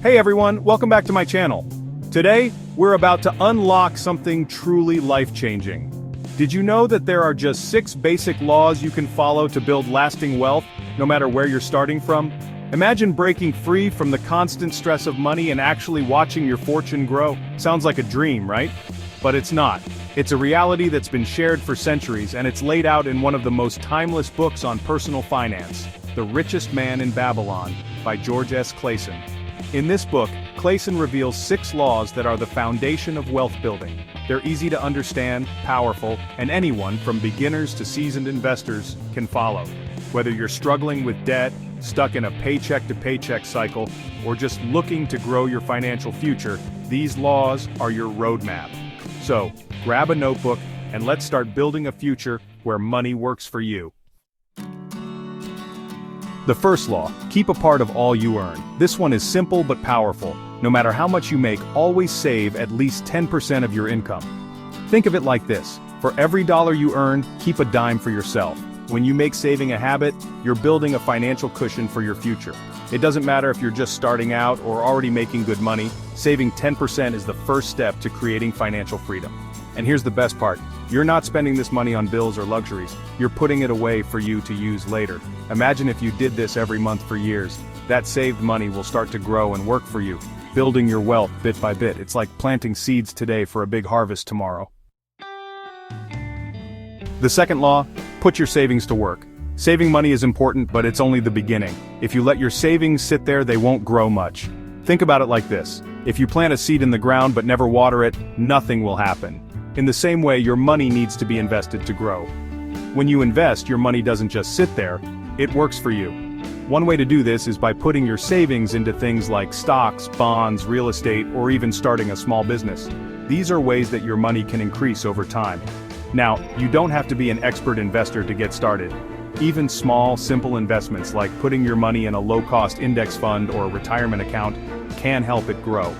Hey everyone, welcome back to my channel. Today, we're about to unlock something truly life-changing. Did you know that there are just 6 basic laws you can follow to build lasting wealth, no matter where you're starting from? Imagine breaking free from the constant stress of money and actually watching your fortune grow. Sounds like a dream, right? But it's not. It's a reality that's been shared for centuries, and it's laid out in one of the most timeless books on personal finance, The Richest Man in Babylon, by George S. Clason. In this book, Clason reveals 6 laws that are the foundation of wealth building. They're easy to understand, powerful, and anyone, from beginners to seasoned investors, can follow. Whether you're struggling with debt, stuck in a paycheck-to-paycheck cycle, or just looking to grow your financial future, these laws are your roadmap. So, grab a notebook, and let's start building a future where money works for you. The first law, keep a part of all you earn. This one is simple but powerful. No matter how much you make, always save at least 10% of your income. Think of it like this: for every dollar you earn, keep a dime for yourself. When you make saving a habit, you're building a financial cushion for your future. It doesn't matter if you're just starting out or already making good money, saving 10% is the first step to creating financial freedom. And here's the best part: you're not spending this money on bills or luxuries, you're putting it away for you to use later. Imagine if you did this every month for years. That saved money will start to grow and work for you, building your wealth bit by bit. It's like planting seeds today for a big harvest tomorrow. The second law, put your savings to work. Saving money is important, but it's only the beginning. If you let your savings sit there, they won't grow much. Think about it like this: if you plant a seed in the ground but never water it, nothing will happen. In the same way, your money needs to be invested to grow. When you invest, your money doesn't just sit there, it works for you. One way to do this is by putting your savings into things like stocks, bonds, real estate, or even starting a small business. These are ways that your money can increase over time. Now, you don't have to be an expert investor to get started. Even small, simple investments like putting your money in a low-cost index fund or a retirement account can help it grow.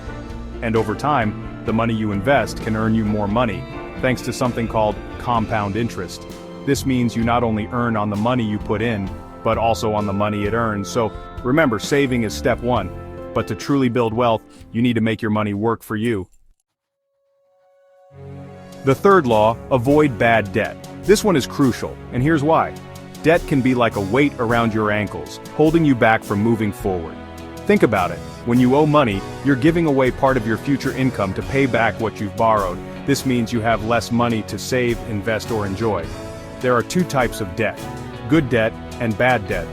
And over time, the money you invest can earn you more money, thanks to something called compound interest. This means you not only earn on the money you put in, but also on the money it earns. So remember, saving is step 1. But to truly build wealth, you need to make your money work for you. The third law, avoid bad debt. This one is crucial, and here's why. Debt can be like a weight around your ankles, holding you back from moving forward. Think about it. When you owe money, you're giving away part of your future income to pay back what you've borrowed. This means you have less money to save, invest, or enjoy. There are 2 types of debt: good debt and bad debt.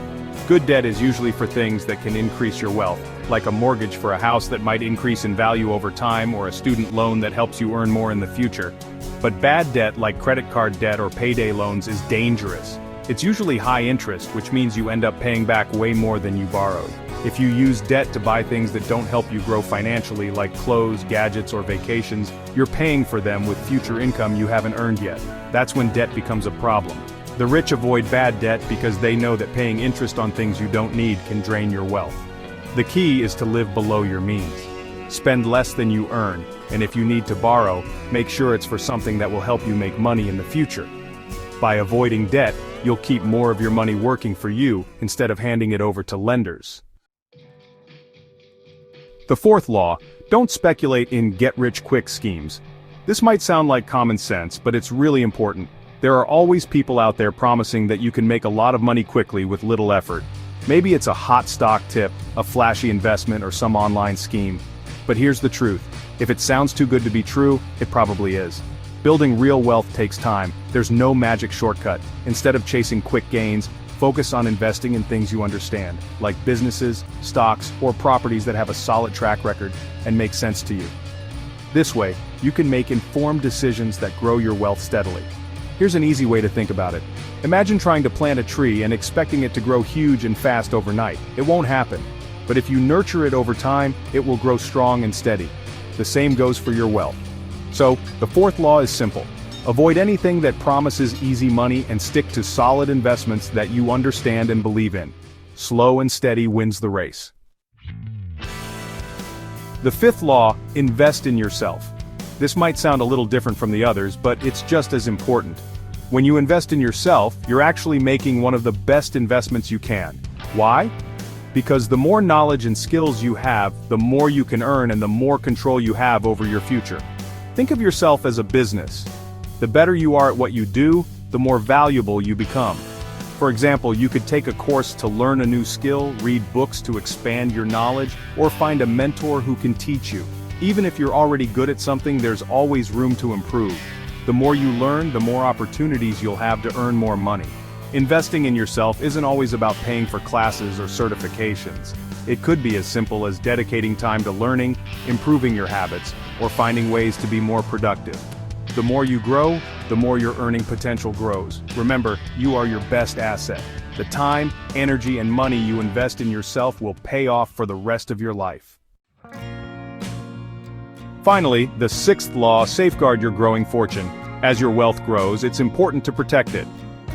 Good debt is usually for things that can increase your wealth, like a mortgage for a house that might increase in value over time, or a student loan that helps you earn more in the future. But bad debt, like credit card debt or payday loans, is dangerous. It's usually high interest, which means you end up paying back way more than you borrowed. If you use debt to buy things that don't help you grow financially, like clothes, gadgets, or vacations, you're paying for them with future income you haven't earned yet. That's when debt becomes a problem. The rich avoid bad debt because they know that paying interest on things you don't need can drain your wealth. The key is to live below your means. Spend less than you earn, and if you need to borrow, make sure it's for something that will help you make money in the future. By avoiding debt, you'll keep more of your money working for you instead of handing it over to lenders. The fourth law, don't speculate in get-rich-quick schemes. This might sound like common sense, but it's really important. There are always people out there promising that you can make a lot of money quickly with little effort. Maybe it's a hot stock tip, a flashy investment, or some online scheme. But here's the truth: if it sounds too good to be true, it probably is. Building real wealth takes time. There's no magic shortcut. Instead of chasing quick gains, focus on investing in things you understand, like businesses, stocks, or properties that have a solid track record and make sense to you. This way, you can make informed decisions that grow your wealth steadily. Here's an easy way to think about it. Imagine trying to plant a tree and expecting it to grow huge and fast overnight. It won't happen. But if you nurture it over time, it will grow strong and steady. The same goes for your wealth. So, the fourth law is simple. Avoid anything that promises easy money and stick to solid investments that you understand and believe in. Slow and steady wins the race. The fifth law, invest in yourself. This might sound a little different from the others, but it's just as important. When you invest in yourself, you're actually making one of the best investments you can. Why? Because the more knowledge and skills you have, the more you can earn and the more control you have over your future. Think of yourself as a business. The better you are at what you do, the more valuable you become. For example, you could take a course to learn a new skill, read books to expand your knowledge, or find a mentor who can teach you. Even if you're already good at something, there's always room to improve. The more you learn, the more opportunities you'll have to earn more money. Investing in yourself isn't always about paying for classes or certifications. It could be as simple as dedicating time to learning, improving your habits, or finding ways to be more productive. The more you grow, the more your earning potential grows. Remember, you are your best asset. The time, energy, and money you invest in yourself will pay off for the rest of your life. Finally, the sixth law: safeguard your growing fortune. As your wealth grows, it's important to protect it.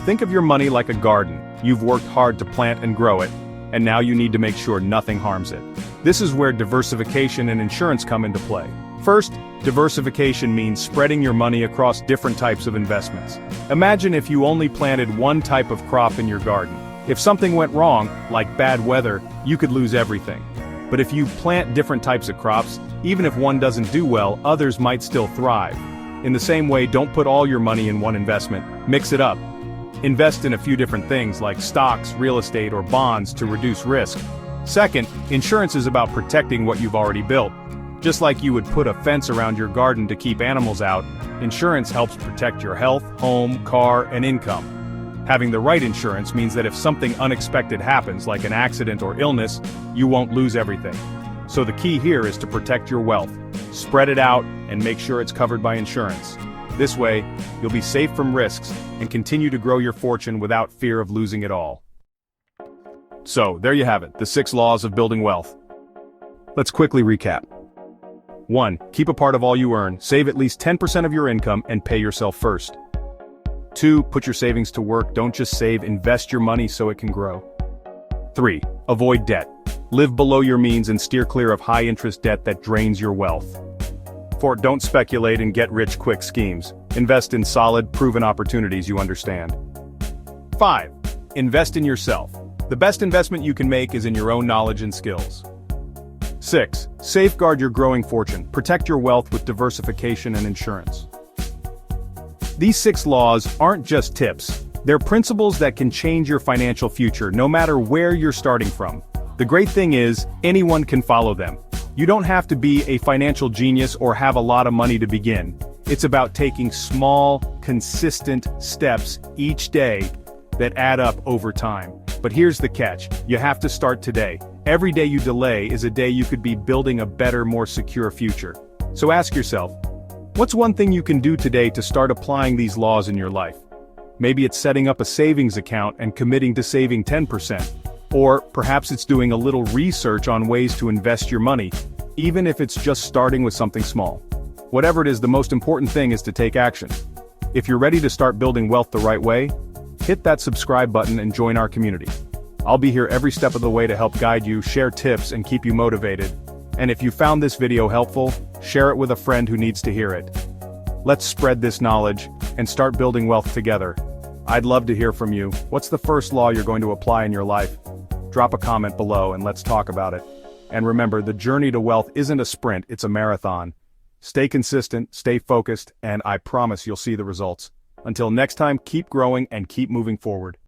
Think of your money like a garden. You've worked hard to plant and grow it, and now you need to make sure nothing harms it. This is where diversification and insurance come into play. First, diversification means spreading your money across different types of investments. Imagine if you only planted one type of crop in your garden. If something went wrong, like bad weather, you could lose everything. But if you plant different types of crops, even if one doesn't do well, others might still thrive. In the same way, don't put all your money in one investment. Mix it up. Invest in a few different things like stocks, real estate, or bonds to reduce risk. Second, insurance is about protecting what you've already built. Just like you would put a fence around your garden to keep animals out, insurance helps protect your health, home, car, and income. Having the right insurance means that if something unexpected happens, like an accident or illness, you won't lose everything. So the key here is to protect your wealth. Spread it out and make sure it's covered by insurance. This way, you'll be safe from risks and continue to grow your fortune without fear of losing it all. So, there you have it, the 6 laws of building wealth. Let's quickly recap. 1. Keep a part of all you earn, save at least 10% of your income, and pay yourself first. 2. Put your savings to work, don't just save, invest your money so it can grow. 3. Avoid debt. Live below your means and steer clear of high-interest debt that drains your wealth. 4. Don't speculate and get-rich-quick schemes. Invest in solid, proven opportunities you understand. 5. Invest in yourself. The best investment you can make is in your own knowledge and skills. 6. Safeguard your growing fortune. Protect your wealth with diversification and insurance. These 6 laws aren't just tips. They're principles that can change your financial future, no matter where you're starting from. The great thing is, anyone can follow them. You don't have to be a financial genius or have a lot of money to begin. It's about taking small, consistent steps each day that add up over time. But here's the catch: you have to start today. Every day you delay is a day you could be building a better, more secure future. So ask yourself, what's one thing you can do today to start applying these laws in your life? Maybe it's setting up a savings account and committing to saving 10%. Or perhaps it's doing a little research on ways to invest your money, even if it's just starting with something small. Whatever it is, the most important thing is to take action. If you're ready to start building wealth the right way, hit that subscribe button and join our community. I'll be here every step of the way to help guide you, share tips, and keep you motivated. And if you found this video helpful, share it with a friend who needs to hear it. Let's spread this knowledge and start building wealth together. I'd love to hear from you. What's the first law you're going to apply in your life? Drop a comment below and let's talk about it. And remember, the journey to wealth isn't a sprint, it's a marathon. Stay consistent, stay focused, and I promise you'll see the results. Until next time, keep growing and keep moving forward.